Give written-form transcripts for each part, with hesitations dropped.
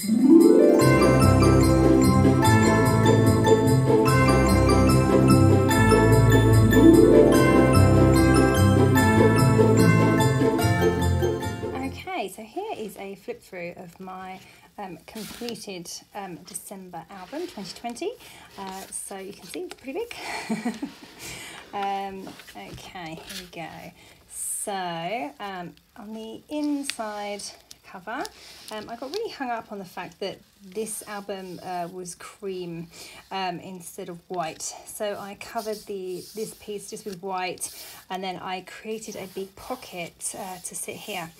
Okay, so here is a flip through of my completed December album 2020. So you can see it's pretty big. Okay, here we go. So on the inside cover, I got really hung up on the fact that this album was cream instead of white. So I covered this piece just with white, and then I created a big pocket to sit here.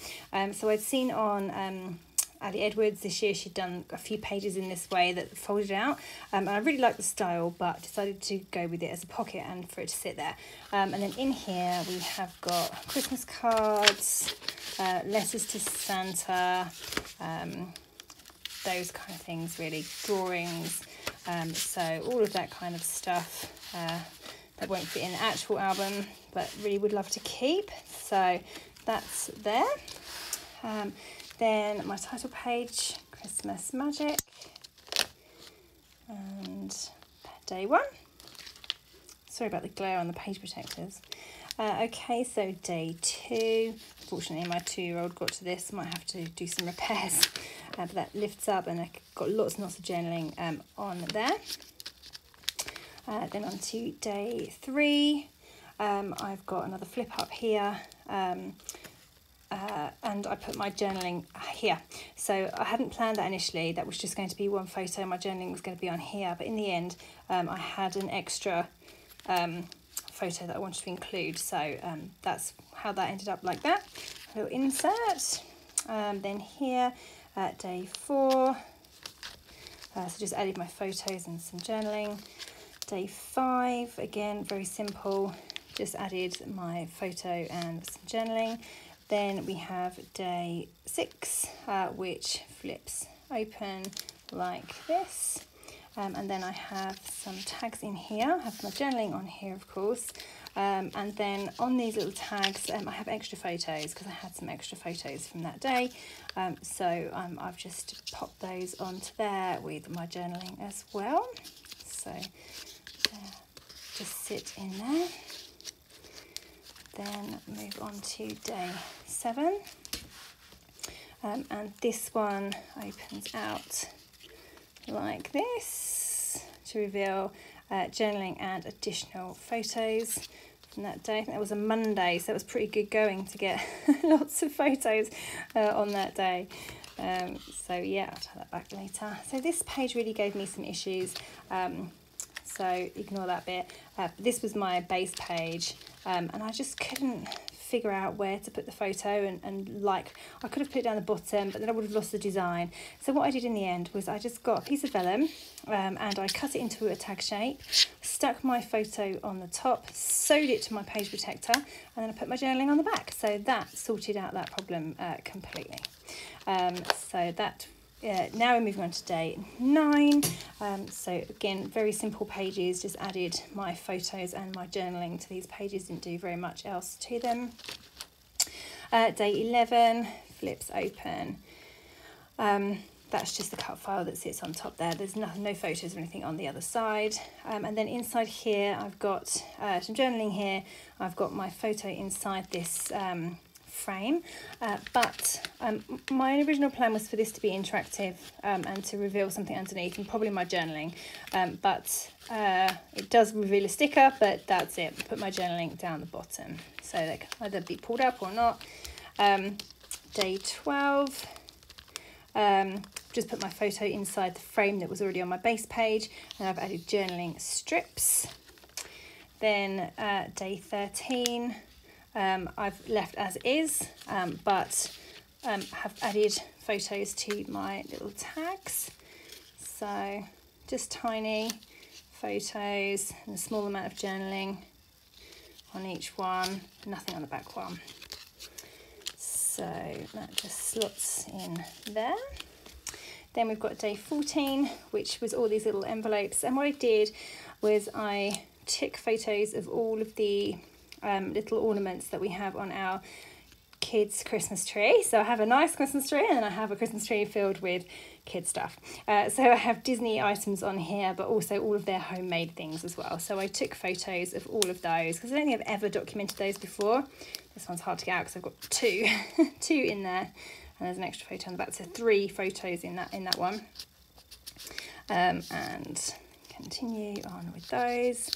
So I'd seen on Abby Edwards this year, she'd done a few pages in this way that folded out, and I really liked the style, but decided to go with it as a pocket and for it to sit there. And then in here we have got Christmas cards, letters to Santa, those kind of things really, drawings, so all of that kind of stuff that won't fit in the actual album, but really would love to keep. So that's there. Then my title page, Christmas Magic, and day one. Sorry about the glare on the page protectors. Okay, so day two. Unfortunately, my 2-year-old got to this, might have to do some repairs, but that lifts up, and I've got lots and lots of journaling on there. Then on to day three. I've got another flip up here. And I put my journaling here. So I hadn't planned that initially. That was just going to be one photo. My journaling was going to be on here. But in the end, I had an extra photo that I wanted to include. So that's how that ended up, like that. A little insert. Then here, day four. So just added my photos and some journaling. Day five, again, very simple. Just added my photo and some journaling. Then we have day six, which flips open like this. And then I have some tags in here. I have my journaling on here, of course. And then on these little tags, I have extra photos because I had some extra photos from that day. So I've just popped those onto there with my journaling as well. So just sit in there. Then move on to day 7, and this one opens out like this to reveal journaling and additional photos from that day. I think that was a Monday, so it was pretty good going to get lots of photos on that day. So yeah, I'll take that back later. So this page really gave me some issues, so ignore that bit. This was my base page, and I just couldn't figure out where to put the photo, and like I could have put it down the bottom, but then I would have lost the design. So what I did in the end was I just got a piece of vellum, and I cut it into a tag shape, stuck my photo on the top, sewed it to my page protector, and then I put my journaling on the back. So that sorted out that problem completely. So that now we're moving on to day 9. So again, very simple pages, just added my photos and my journaling to these pages, didn't do very much else to them. Day 11, flips open. That's just the cut file that sits on top there. There's no photos or anything on the other side. And then inside here, I've got some journaling here. I've got my photo inside this frame, but my original plan was for this to be interactive and to reveal something underneath, and probably my journaling, but it does reveal a sticker, but that's it. Put my journaling down the bottom, so they can either be pulled up or not. Day 12, just put my photo inside the frame that was already on my base page, and I've added journaling strips. Then day 13, I've left as is, but have added photos to my little tags. So just tiny photos and a small amount of journaling on each one, nothing on the back one. So that just slots in there. Then we've got day 14, which was all these little envelopes. And what I did was I took photos of all of the little ornaments that we have on our kids' Christmas tree. So I have a nice Christmas tree, and then I have a Christmas tree filled with kid stuff. So I have Disney items on here, but also all of their homemade things as well. So I took photos of all of those because I don't think I've ever documented those before. This one's hard to get out because I've got two in there, and there's an extra photo on the back, so 3 photos in that one. And continue on with those.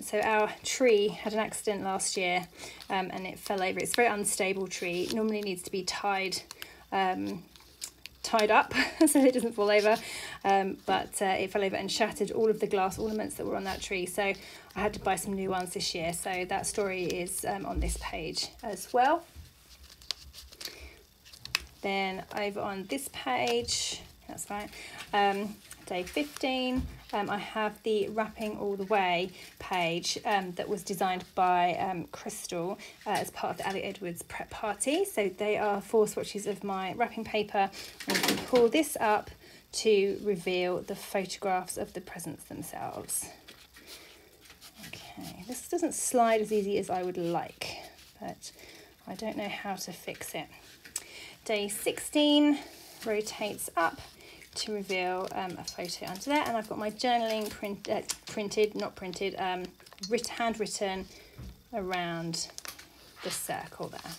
So our tree had an accident last year, and it fell over. It's a very unstable tree. It normally needs to be tied up so it doesn't fall over, but it fell over and shattered all of the glass ornaments that were on that tree, so I had to buy some new ones this year. So that story is on this page as well. Then over on this page, that's right, day 15, I have the Wrapping All the Way page that was designed by Crystal as part of the Ali Edwards prep party. So they are 4 swatches of my wrapping paper, and you can pull this up to reveal the photographs of the presents themselves. Okay, this doesn't slide as easy as I would like, but I don't know how to fix it. Day 16 rotates up to reveal a photo under there, and I've got my journaling handwritten around the circle there.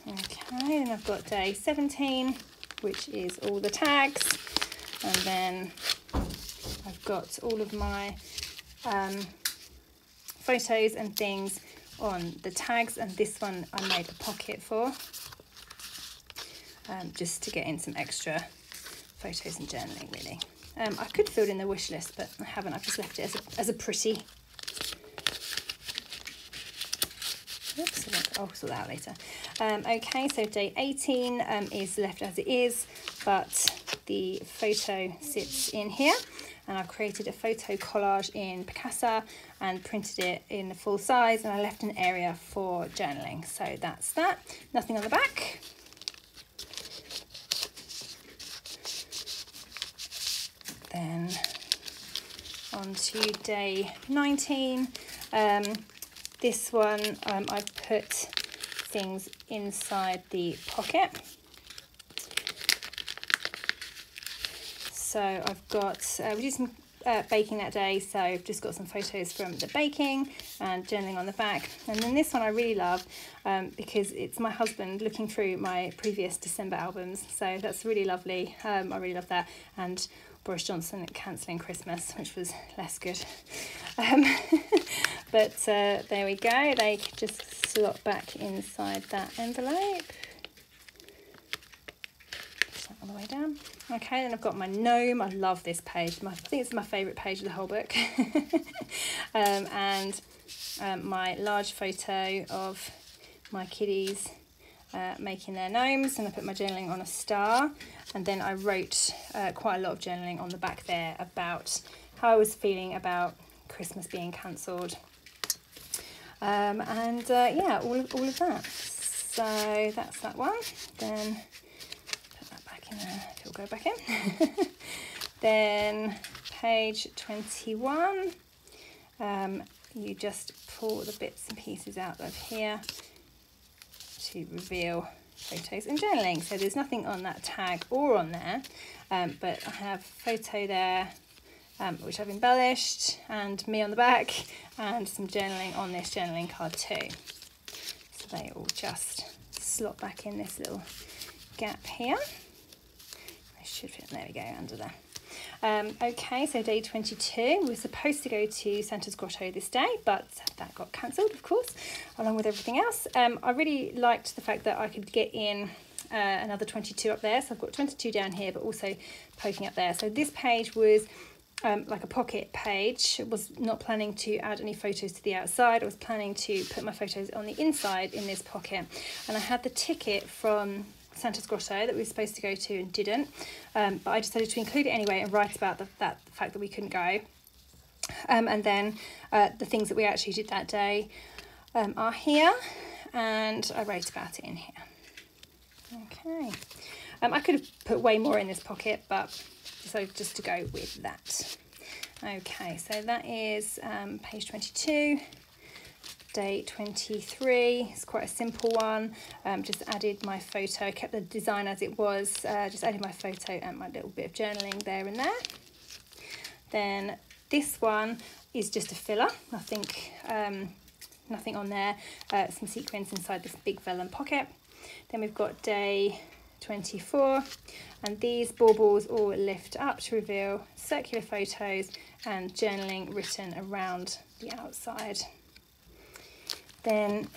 Okay, then I've got day 17, which is all the tags, and then I've got all of my photos and things on the tags, and this one I made a pocket for. Just to get in some extra photos and journaling, really. I could fill in the wish list, but I haven't. I've just left it as a pretty. Oops, I'll sort that out later. Okay, so day 18 is left as it is, but the photo sits in here, and I've created a photo collage in Picasa and printed it in the full size, and I left an area for journaling. So that's that. Nothing on the back. Then on to day 19. This one I've put things inside the pocket. So I've got, we did some baking that day, so I've just got some photos from the baking and journaling on the back. And then this one I really love because it's my husband looking through my previous December albums, so that's really lovely. I really love that. And Boris Johnson cancelling Christmas, which was less good. But there we go. They just slot back inside that envelope. Just all the way down. Okay, then I've got my gnome. I love this page. I think it's my favourite page of the whole book. And my large photo of my kiddies making their gnomes, and I put my journaling on a star, and then I wrote quite a lot of journaling on the back there about how I was feeling about Christmas being cancelled, and yeah, all of that. So that's that one. Then put that back in there, it'll go back in. Then page 21, you just pull the bits and pieces out of here to reveal photos and journaling. So there's nothing on that tag or on there, but I have photo there which I've embellished, and me on the back, and some journaling on this journaling card too. So they all just slot back in this little gap here. I should fit, there we go, under there. Okay, so day 22, we were supposed to go to Santa's Grotto this day, but that got cancelled, of course, along with everything else. I really liked the fact that I could get in another 22 up there, so I've got 22 down here, but also poking up there. So this page was like a pocket page. I was not planning to add any photos to the outside. I was planning to put my photos on the inside in this pocket, and I had the ticket from Santa's Grotto that we were supposed to go to and didn't, but I decided to include it anyway and write about the fact that we couldn't go, and then the things that we actually did that day are here, and I wrote about it in here. Okay, I could have put way more in this pocket, but so just to go with that. Okay, so that is page 22. day 23. It's quite a simple one. Just added my photo, kept the design as it was, just added my photo and my little bit of journaling there and there. Then this one is just a filler, nothing on there, some sequins inside this big vellum pocket. Then we've got day 24, and these baubles all lift up to reveal circular photos and journaling written around the outside. Then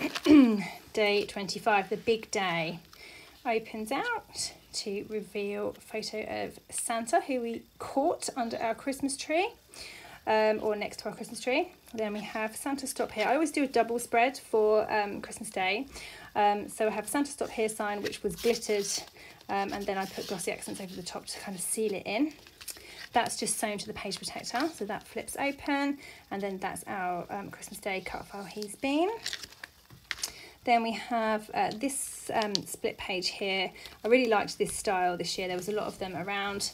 day 25, the big day, opens out to reveal a photo of Santa, who we caught under our Christmas tree, or next to our Christmas tree. Then we have Santa Stop Here. I always do a double spread for Christmas Day. So I have Santa Stop Here sign, which was glittered, and then I put glossy accents over the top to kind of seal it in. That's just sewn to the page protector, so that flips open, and then that's our Christmas Day cut file he's been. Then we have this split page here. I really liked this style this year. There was a lot of them around.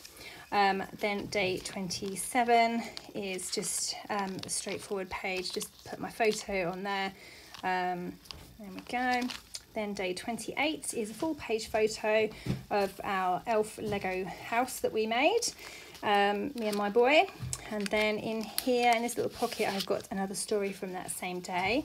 Then day 27 is just a straightforward page. Just put my photo on there. There we go. Then day 28 is a full page photo of our elf Lego house that we made, me and my boy. And then in here, in this little pocket, I've got another story from that same day.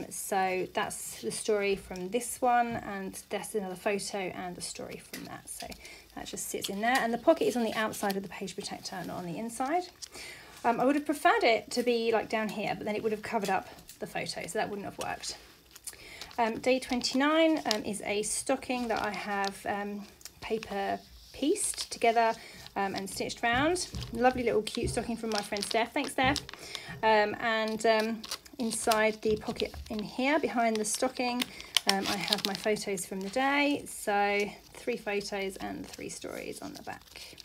So that's the story from this one, and that's another photo and a story from that. So that just sits in there. And the pocket is on the outside of the page protector, not on the inside. I would have preferred it to be like down here, but then it would have covered up the photo, so that wouldn't have worked. Day 29 is a stocking that I have paper pieced together and stitched round. Lovely little cute stocking from my friend Steph. Thanks, Steph. Inside the pocket in here, behind the stocking, I have my photos from the day. So 3 photos and 3 stories on the back.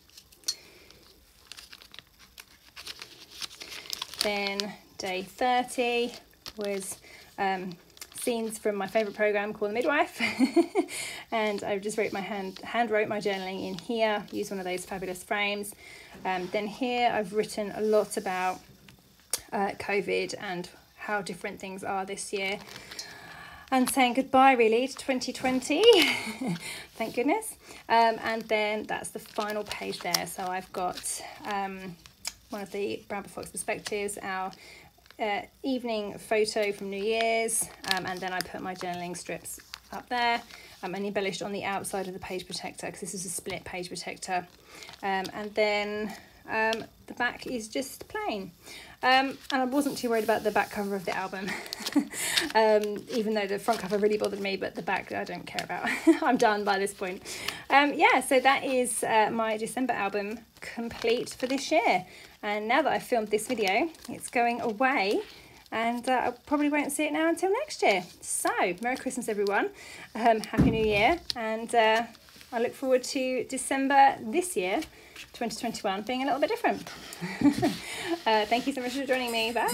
Then day 30 was scenes from my favourite programme called The Midwife. And I just wrote hand wrote my journaling in here, used one of those fabulous frames. Then here I've written a lot about COVID and how different things are this year, and saying goodbye really to 2020. Thank goodness. And then that's the final page there. So I've got one of the Bramble Perspectives, our evening photo from New Year's, and then I put my journaling strips up there, and embellished on the outside of the page protector, because this is a split page protector. And then the back is just plain. And I wasn't too worried about the back cover of the album, even though the front cover really bothered me, but the back I don't care about. I'm done by this point. Yeah, so that is my December album complete for this year. And now that I've filmed this video, it's going away, and I probably won't see it now until next year. So, Merry Christmas everyone, Happy New Year, and I look forward to December this year, 2021, being a little bit different. Thank you so much for joining me. Bye.